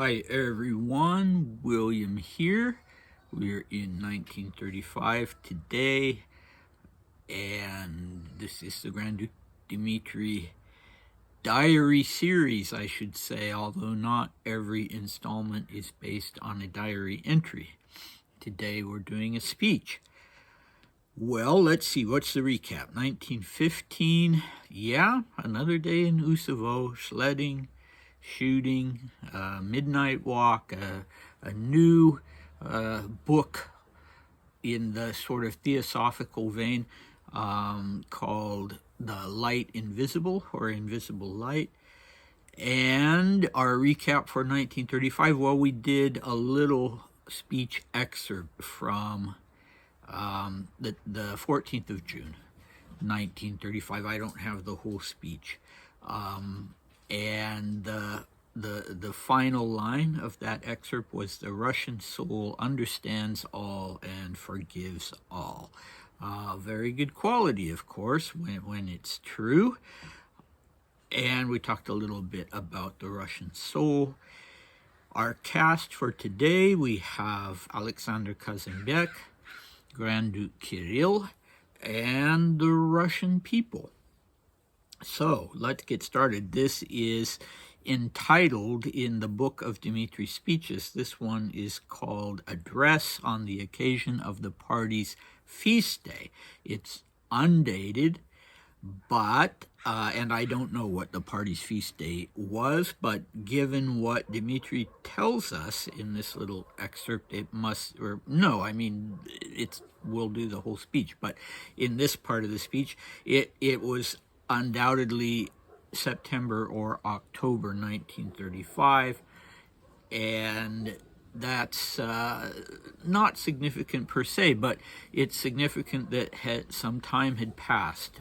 Hi everyone, William here. We're in 1935 today, and this is the Grand Duke Dmitri diary series, I should say, although not every installment is based on a diary entry. Today we're doing a speech. Well, let's see, what's the recap? 1915, another day in Usovo, sledding, shooting, midnight walk, a new book in the sort of theosophical vein called The Light Invisible, or Invisible Light. And our recap for 1935, well, we did a little speech excerpt from the 14th of June, 1935. I don't have the whole speech. And the final line of that excerpt was, "The Russian soul understands all and forgives all." Very good quality, of course, when it's true. And we talked a little bit about the Russian soul. Our cast for today, we have Alexander Kazem-Bek, Grand Duke Kirill, and the Russian people. So let's get started. This is entitled in the book of Dmitri's speeches. This one is called Address on the Occasion of the Party's Feast Day. It's undated, but, and I don't know what the party's feast day was, but given what Dmitri tells us in this little excerpt, it must, or no, I mean, we'll do the whole speech, but in this part of the speech, it was undoubtedly September or October 1935, and that's not significant per se, but it's significant that some time had passed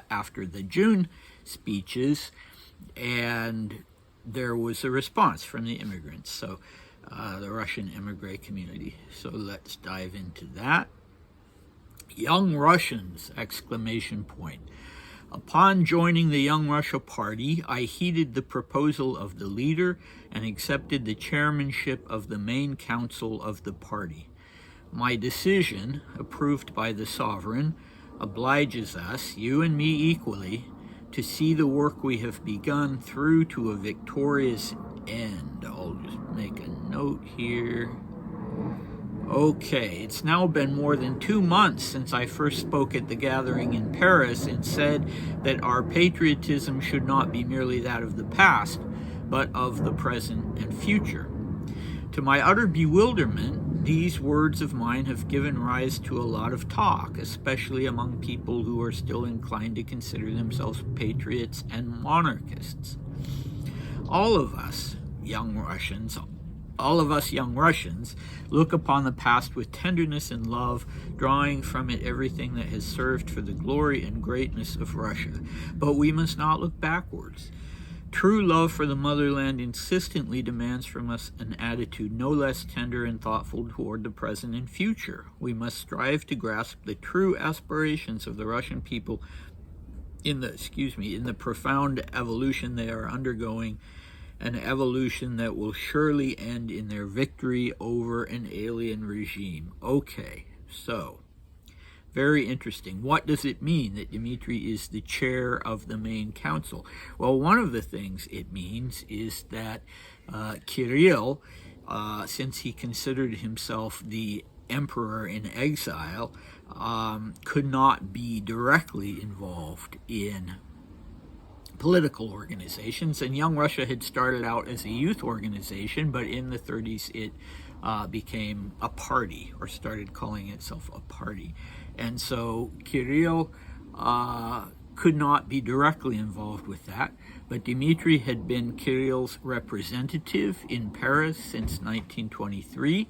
after the June speeches, and there was a response from the immigrants, so the Russian immigrant community. So let's dive into that. Young Russians! Exclamation point. Upon joining the Young Russia Party, I heeded the proposal of the leader and accepted the chairmanship of the main council of the party. My decision, approved by the sovereign, obliges us, you and me equally, to see the work we have begun through to a victorious end. I'll just make a note here. Okay, it's now been more than 2 months since I first spoke at the gathering in Paris and said that our patriotism should not be merely that of the past, but of the present and future. To my utter bewilderment, these words of mine have given rise to a lot of talk, especially among people who are still inclined to consider themselves patriots and monarchists. All of us young Russians, look upon the past with tenderness and love, drawing from it everything that has served for the glory and greatness of Russia. But we must not look backwards. True love for the motherland insistently demands from us an attitude no less tender and thoughtful toward the present and future. We must strive to grasp the true aspirations of the Russian people in the profound evolution they are undergoing, an evolution that will surely end in their victory over an alien regime. Okay, so, very interesting. What does it mean that Dmitri is the chair of the main council? Well, one of the things it means is that Kirill, since he considered himself the emperor in exile, could not be directly involved in political organizations, and Young Russia had started out as a youth organization, but in the 30s it became a party, or started calling itself a party. And so Kirill could not be directly involved with that, but Dmitri had been Kirill's representative in Paris since 1923,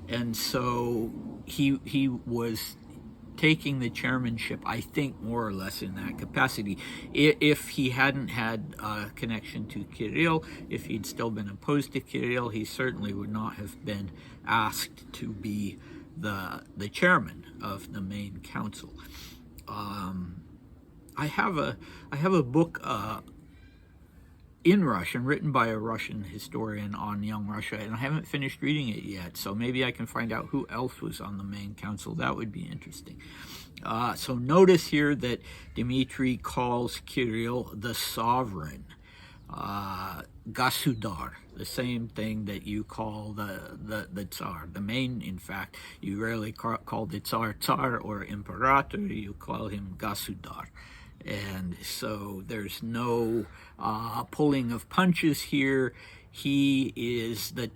and so he was taking the chairmanship, I think, more or less in that capacity. If he hadn't had a connection to Kirill, if he'd still been opposed to Kirill, he certainly would not have been asked to be the chairman of the main council. I have a book in Russian, written by a Russian historian on young Russia, and I haven't finished reading it yet, so maybe I can find out who else was on the main council. That would be interesting. So notice here that Dmitri calls Kirill the sovereign, Gasudar, the same thing that you call the Tsar. The main, in fact, you rarely call the Tsar or Imperator, you call him Gasudar. And so there's no pulling of punches here. He is the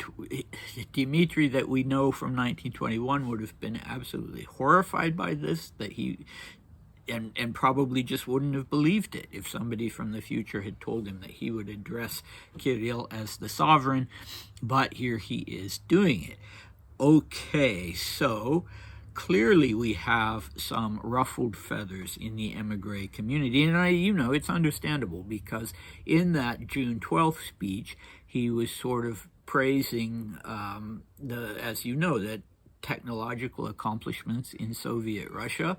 Dmitri that we know from 1921 would have been absolutely horrified by this, that he and probably just wouldn't have believed it if somebody from the future had told him that he would address Kirill as the sovereign, but here he is doing it. Okay, so clearly we have some ruffled feathers in the emigre community, and it's understandable, because in that June 12th speech, he was sort of praising the technological accomplishments in Soviet Russia,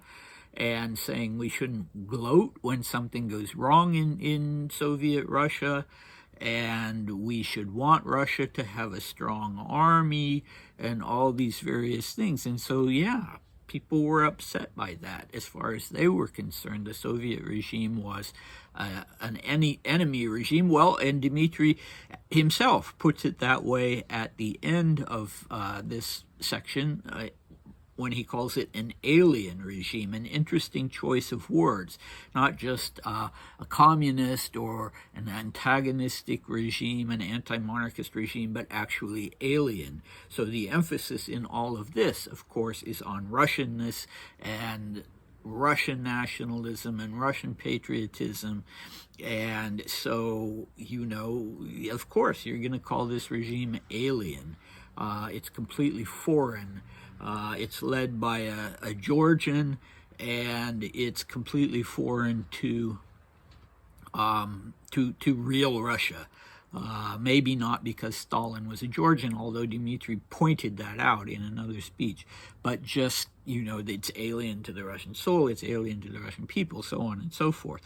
and saying we shouldn't gloat when something goes wrong in Soviet Russia, and we should want Russia to have a strong army, and all these various things. And so, yeah, people were upset by that. As far as they were concerned, the Soviet regime was an enemy regime. Well, and Dmitri himself puts it that way at the end of this section, when he calls it an alien regime, an interesting choice of words, not just a communist or an antagonistic regime, an anti-monarchist regime, but actually alien. So the emphasis in all of this, of course, is on Russianness and Russian nationalism and Russian patriotism. And so, of course, you're going to call this regime alien. It's completely foreign. It's led by a Georgian, and it's completely foreign to real Russia. Maybe not because Stalin was a Georgian, although Dmitri pointed that out in another speech, but just, it's alien to the Russian soul, it's alien to the Russian people, so on and so forth.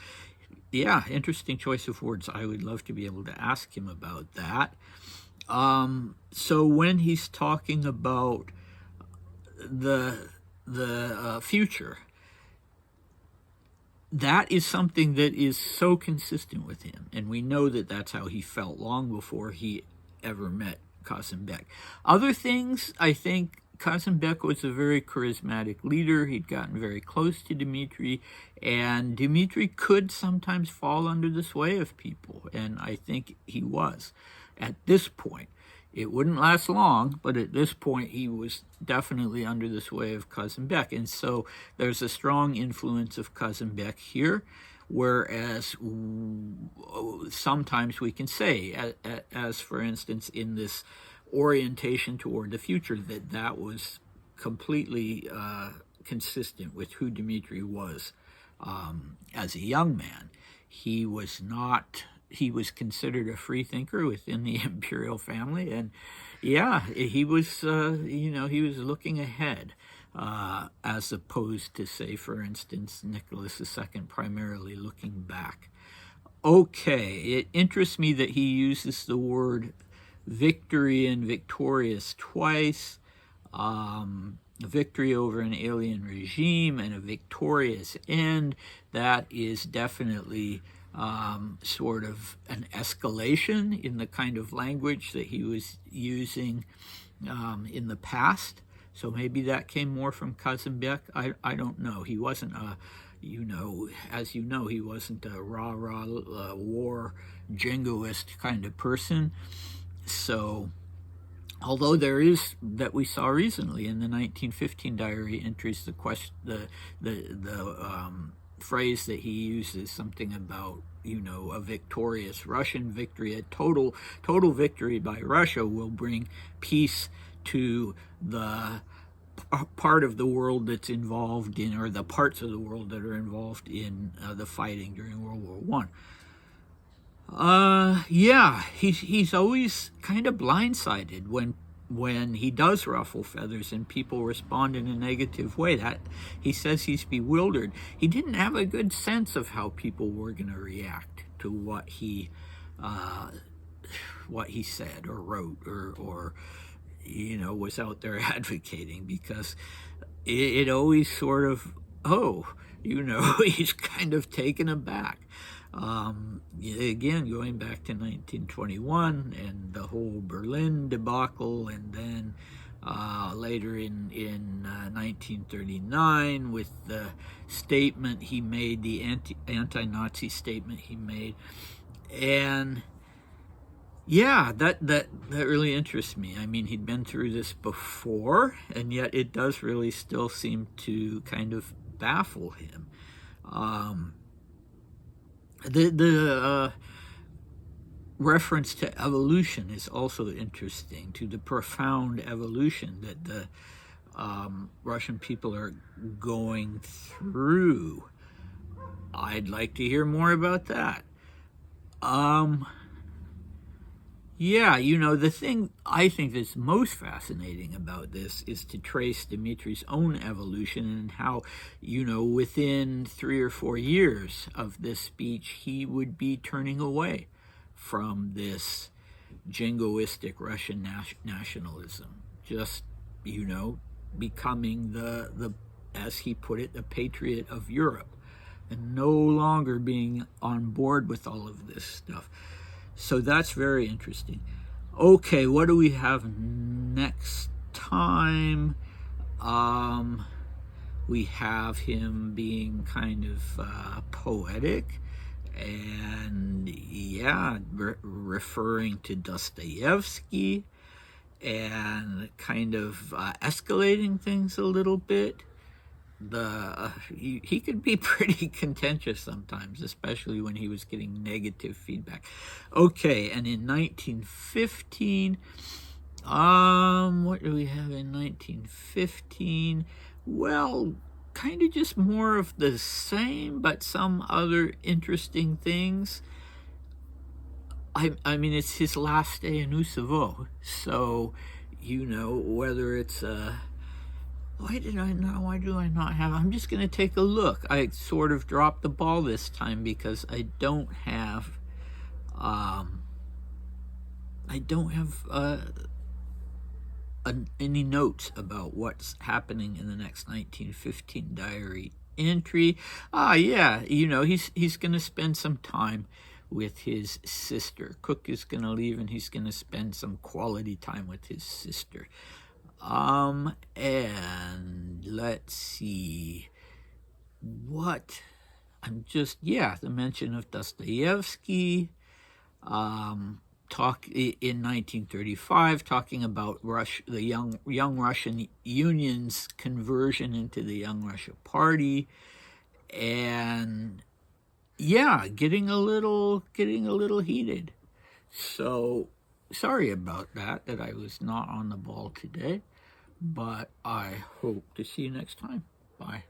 Yeah, interesting choice of words. I would love to be able to ask him about that. So when he's talking about the future, that is something that is so consistent with him, and we know that that's how he felt long before he ever met Kazem-Bek. Other things, I think Kazem-Bek was a very charismatic leader. He'd gotten very close to Dmitri, and Dmitri could sometimes fall under the sway of people, and I think he was at this point. It wouldn't last long, but at this point he was definitely under the sway of Kazem-Bek. And so there's a strong influence of Kazem-Bek here, whereas sometimes we can say, as for instance in this orientation toward the future, that was completely consistent with who Dmitri was as a young man. He was considered a free thinker within the imperial family, and yeah, he was he was looking ahead, as opposed to, say, for instance, Nicholas II primarily looking back. Okay, it interests me that he uses the word victory and victorious twice. A victory over an alien regime and a victorious end. That is definitely sort of an escalation in the kind of language that he was using in the past. So maybe that came more from Kazem-Bek. I don't know. He wasn't he wasn't a rah-rah war jingoist kind of person. So, although there is, that we saw recently in the 1915 diary entries, the phrase that he uses, something about, a victorious Russian victory, a total victory by Russia will bring peace to the part of the world that's involved in, or the parts of the world that are involved in the fighting during World War I. Yeah, he's always kind of blindsided when he does ruffle feathers and people respond in a negative way. That he says he's bewildered. He didn't have a good sense of how people were going to react to what he what he said or wrote or was out there advocating, because it always sort of, he's kind of taken aback. Again, going back to 1921 and the whole Berlin debacle, and then later in 1939 with the statement he made, the anti-Nazi statement he made. And yeah, that really interests me. I mean, he'd been through this before, and yet it does really still seem to kind of baffle him. The reference to evolution is also interesting, to the profound evolution that the Russian people are going through. I'd like to hear more about that. Yeah, the thing I think that's most fascinating about this is to trace Dmitri's own evolution, and how, within 3 or 4 years of this speech, he would be turning away from this jingoistic Russian nationalism, just, becoming the, as he put it, the patriot of Europe, and no longer being on board with all of this stuff. So that's very interesting. Okay, what do we have next time? We have him being kind of poetic, and referring to Dostoevsky, and kind of escalating things a little bit. He could be pretty contentious sometimes, especially when he was getting negative feedback. Okay, and in 1915, what do we have in 1915? Well, kind of just more of the same, but some other interesting things. I mean, it's his last day in Usovo, so, whether it's why do I not have? I'm just going to take a look. I sort of dropped the ball this time because I don't have any notes about what's happening in the next 1915 diary entry. He's going to spend some time with his sister. Cook is going to leave, and he's going to spend some quality time with his sister. And let's see what the mention of Dostoevsky, talk in 1935, talking about the young Russian Union's conversion into the Young Russia Party, and getting a little heated. So sorry about that I was not on the ball today, but I hope to see you next time. Bye.